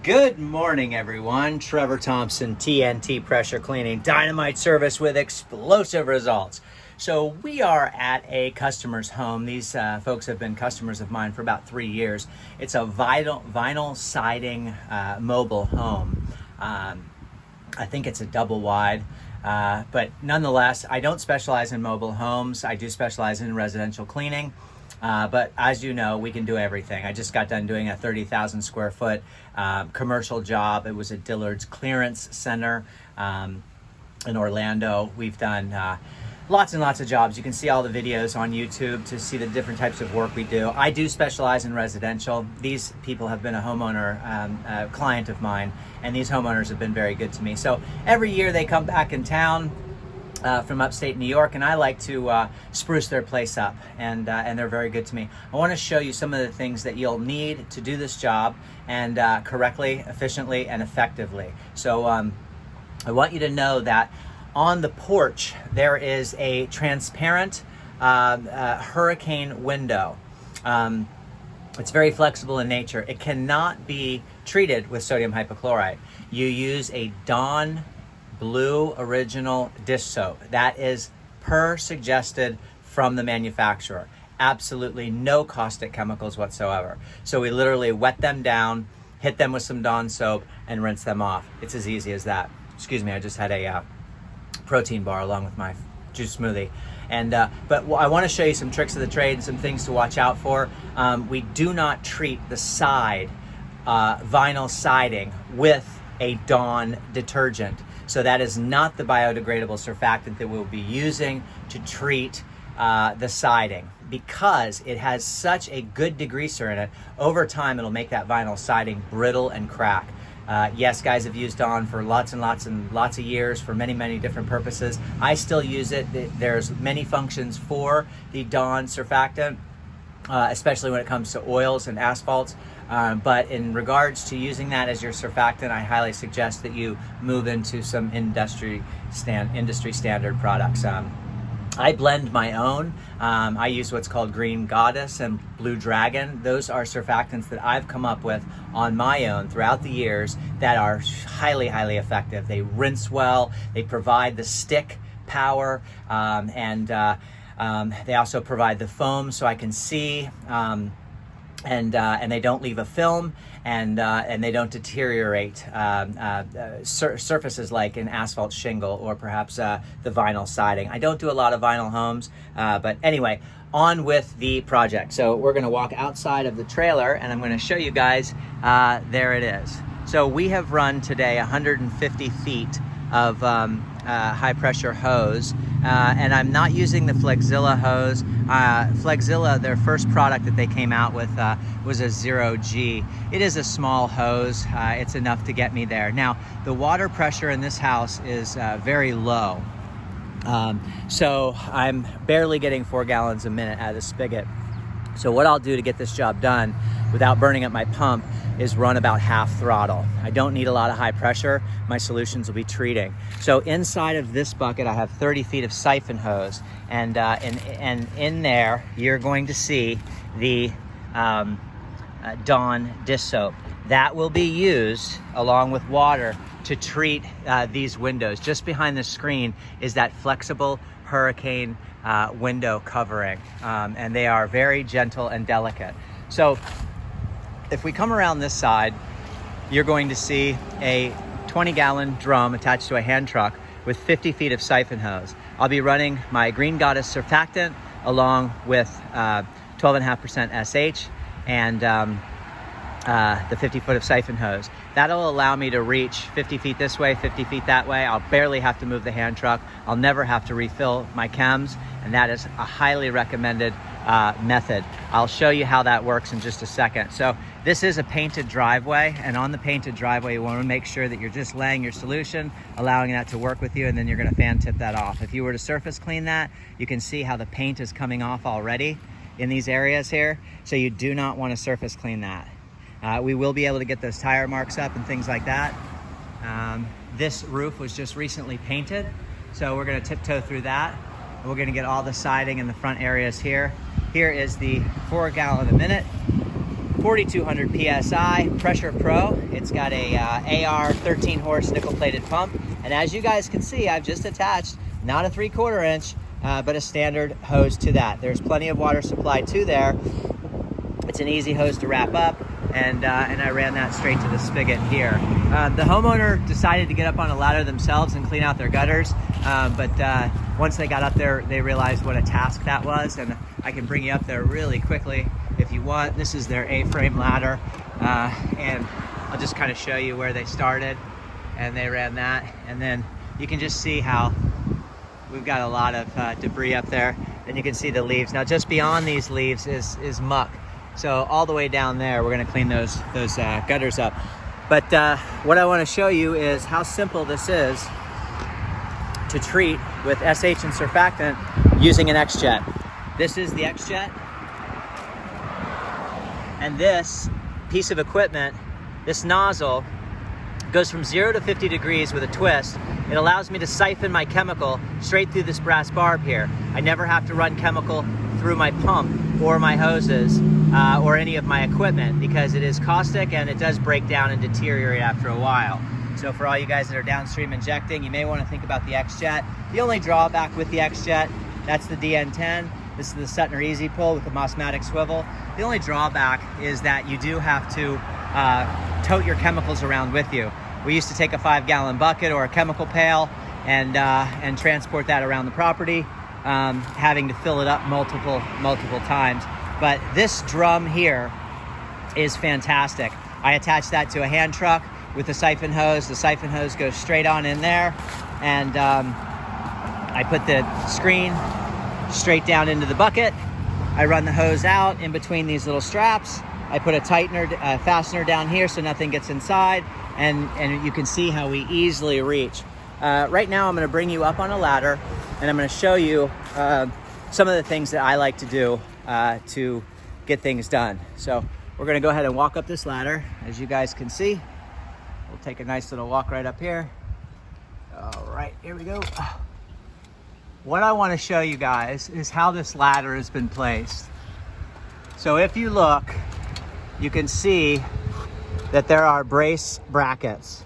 Good morning, everyone. Trevor Thompson, TNT Pressure Cleaning, dynamite service with explosive results. So we are at a customer's home. These folks have been customers of mine for about 3 years. It's a vinyl siding mobile home. I think it's a double wide, but nonetheless, I don't specialize in mobile homes. I do specialize in residential cleaning. But as you know, we can do everything. I just got done doing a 30,000 square foot commercial job. It was at Dillard's Clearance Center in Orlando. We've done lots and lots of jobs. You can see all the videos on YouTube to see the different types of work we do. I do specialize in residential. These people have been a homeowner, client of mine, and these homeowners have been very good to me. So every year they come back in town from upstate New York, and I like to spruce their place up, and they're very good to me. I want to show you some of the things that you'll need to do this job and correctly, efficiently, and effectively. So I want you to know that on the porch there is a transparent hurricane window. It's very flexible in nature. It cannot be treated with sodium hypochlorite. You use a Dawn Blue Original dish soap. That is per suggested from the manufacturer. Absolutely no caustic chemicals whatsoever. So we literally wet them down, hit them with some Dawn soap, and rinse them off. It's as easy as that. Excuse me, I just had a protein bar along with my juice smoothie. And but I want to show you some tricks of the trade and some things to watch out for. We do not treat the side vinyl siding with a Dawn detergent. So that is not the biodegradable surfactant that we'll be using to treat the siding, because it has such a good degreaser in it. Over time, it'll make that vinyl siding brittle and crack. Yes, guys have used Dawn for lots and lots of years for many different purposes. I still use it. There's many functions for the Dawn surfactant, especially when it comes to oils and asphalts. But in regards to using that as your surfactant, I highly suggest that you move into some industry standard products. I blend my own. I use what's called Green Goddess and Blue Dragon. Those are surfactants that I've come up with on my own throughout the years that are highly effective. They rinse well, they provide the stick power, and they also provide the foam so I can see. And they don't leave a film, and they don't deteriorate surfaces like an asphalt shingle or perhaps the vinyl siding. I don't do a lot of vinyl homes, but anyway, on with the project. So we're going to walk outside of the trailer, and I'm going to show you guys. There it is. So we have run today 150 feet of high pressure hose, and I'm not using the Flexzilla hose. Flexzilla, their first product that they came out with was a 0G. It is a small hose. It's enough to get me there. Now, the water pressure in this house is very low. So I'm barely getting 4 gallons a minute out of the spigot. So what I'll do to get this job done without burning up my pump is run about half throttle. I don't need a lot of high pressure. My solutions will be treating. So inside of this bucket, I have 30 feet of siphon hose, and in there, you're going to see the Dawn dish soap. That will be used along with water to treat these windows. Just behind the screen is that flexible hurricane window covering, and they are very gentle and delicate. So if we come around this side, you're going to see a 20-gallon drum attached to a hand truck with 50 feet of siphon hose. I'll be running my Green Goddess surfactant along with 12.5% SH and the 50 foot of siphon hose. That'll allow me to reach 50 feet this way, 50 feet that way. I'll barely have to move the hand truck. I'll never have to refill my chems, and that is a highly recommended method. I'll show you how that works in just a second. So this is a painted driveway, and on the painted driveway, you want to make sure that you're just laying your solution, allowing that to work with you, and then you're going to fan tip that off. If you were to surface clean that, you can see how the paint is coming off already in these areas here. So you do not want to surface clean that. We will be able to get those tire marks up and things like that. This roof was just recently painted, so we're going to tiptoe through that. We're going to get all the siding in the front areas here. Here is the 4 gallon a minute 4,200 PSI, Pressure Pro. It's got a AR 13 horse nickel plated pump. And as you guys can see, I've just attached not a 3/4 inch, but a standard hose to that. There's plenty of water supply to there. It's an easy hose to wrap up, and I ran that straight to the spigot here. The homeowner decided to get up on a ladder themselves and clean out their gutters, but once they got up there, they realized what a task that was, and I can bring you up there really quickly if you want. This is their A-frame ladder, and I'll just kind of show you where they started, and they ran that, and then you can just see how we've got a lot of debris up there, and you can see the leaves. Now, just beyond these leaves is muck. So all the way down there, we're gonna clean those gutters up. But what I wanna show you is how simple this is to treat with SH and surfactant using an X-Jet. This is the X-Jet. And this piece of equipment, this nozzle, goes from 0 to 50 degrees with a twist. It allows me to siphon my chemical straight through this brass barb here. I never have to run chemical through my pump or my hoses or any of my equipment, because it is caustic and it does break down and deteriorate after a while. So for all you guys that are downstream injecting, you may want to think about the X-Jet. The only drawback with the X-Jet, that's the DN10. This is the Suttner Easy Pull with the Mossmatic swivel. The only drawback is that you do have to tote your chemicals around with you. We used to take a 5-gallon bucket or a chemical pail and transport that around the property, having to fill it up multiple times. But this drum here is fantastic. I attach that to a hand truck with a siphon hose. The siphon hose goes straight on in there, and I put the screen straight down into the bucket. I run the hose out in between these little straps. I put a tightener, fastener down here so nothing gets inside, and you can see how we easily reach. Right now I'm gonna bring you up on a ladder, and I'm gonna show you some of the things that I like to do to get things done. So we're gonna go ahead and walk up this ladder. As you guys can see, we'll take a nice little walk right up here. All right, here we go. What I wanna show you guys is how this ladder has been placed. So if you look, you can see that there are brace brackets.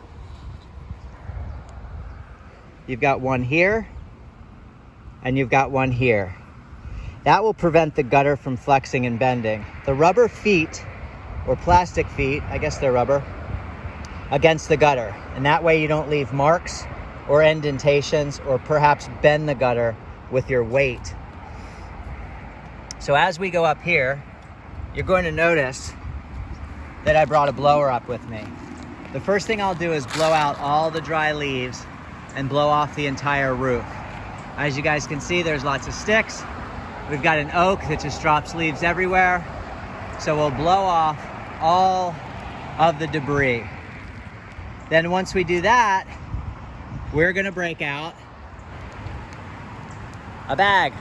You've got one here, and you've got one here. That will prevent the gutter from flexing and bending. The rubber feet, or plastic feet, I guess they're rubber, against the gutter. And that way you don't leave marks or indentations, or perhaps bend the gutter with your weight. So as we go up here, you're going to notice that I brought a blower up with me. The first thing I'll do is blow out all the dry leaves and blow off the entire roof. As you guys can see, there's lots of sticks. We've got an oak that just drops leaves everywhere. So we'll blow off all of the debris. Then once we do that, we're gonna break out a bag.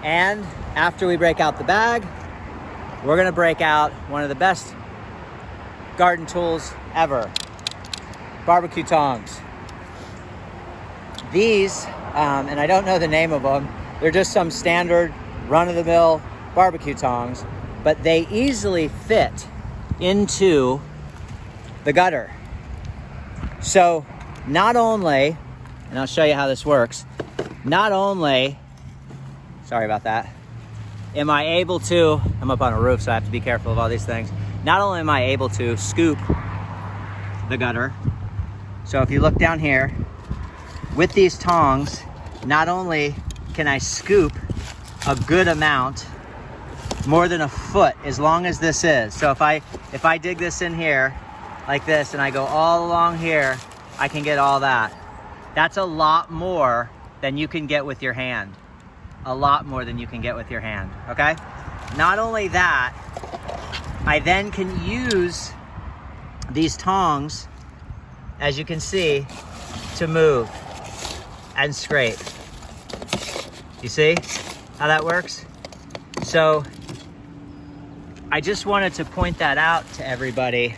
And after we break out the bag, we're gonna break out one of the best garden tools ever, barbecue tongs. These, and I don't know the name of them, they're just some standard run-of-the-mill barbecue tongs, but they easily fit into the gutter. So not only, and I'll show you how this works, not only, sorry about that, am I able to, I'm up on a roof so I have to be careful of all these things. Not only am I able to scoop the gutter, so if you look down here, with these tongs, not only can I scoop a good amount, more than a foot, as long as this is. So if I dig this in here like this and I go all along here, I can get all that. That's a lot more than you can get with your hand. A lot more than you can get with your hand, okay? Not only that, I then can use these tongs, as you can see, to move and scrape. You see how that works? So I just wanted to point that out to everybody.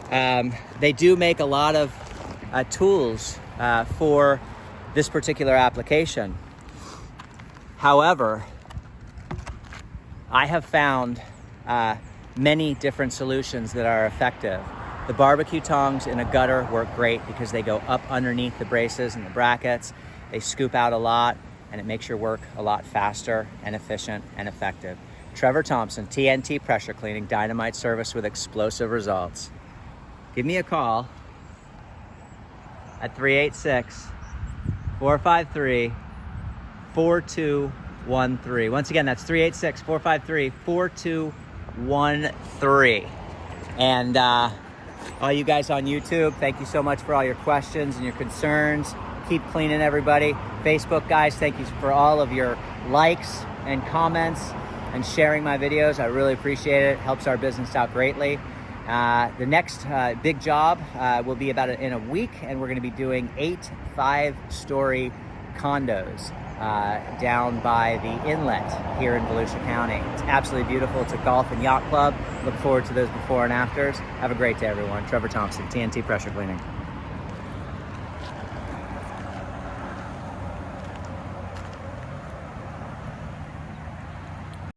They do make a lot of tools for this particular application. However, I have found many different solutions that are effective. The barbecue tongs in a gutter work great because they go up underneath the braces and the brackets. They scoop out a lot, and it makes your work a lot faster and efficient and effective. Trevor Thompson, TNT Pressure Cleaning, dynamite service with explosive results. Give me a call at 386-453-4213. Once again, that's 386-453-4213. And all you guys on YouTube, thank you so much for all your questions and your concerns. Keep cleaning, everybody. Facebook guys, thank you for all of your likes and comments and sharing my videos. I really appreciate it. It helps our business out greatly. The next big job will be in a week, and we're going to be doing 8 5-story condos down by the inlet here in Volusia County. It's absolutely beautiful. It's a golf and yacht club. Look forward to those before and afters. Have a great day, everyone. Trevor Thompson, TNT Pressure Cleaning.